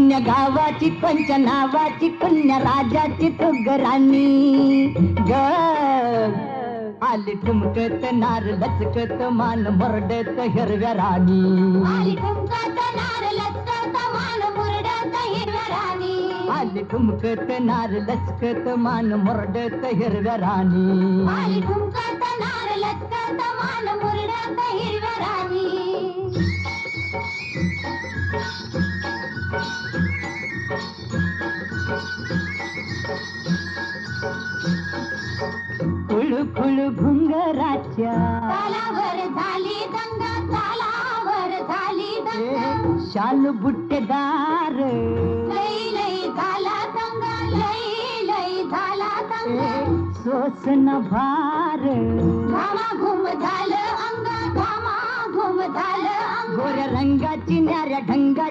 पुण्य गावाची पंच नावाची पुण्य राजाची तू राणी ग आली ठुमकत नार लचकत मान मुरडत हिरव्या राणी आली ठुमकत नार लचकत मान मुरडत हिरव्या राणी आली ठुमकत नार लचकत मान मुरडत हिरव्या राणी आली ठुमकत नार लचकत मान मुरडत हिरव्या राणी खुळू खुळू घुंगराच्या तालावर झाली दंगा तालावर झाली दंगा शालू बुट्टेदार लई लई झाला दंगा लई लई झाला दंगा सोसन भार घामाघूम झालं अंग घामाघूम झालं अंग गोऱ्या रंगाची न्याऱ्या ढंगाची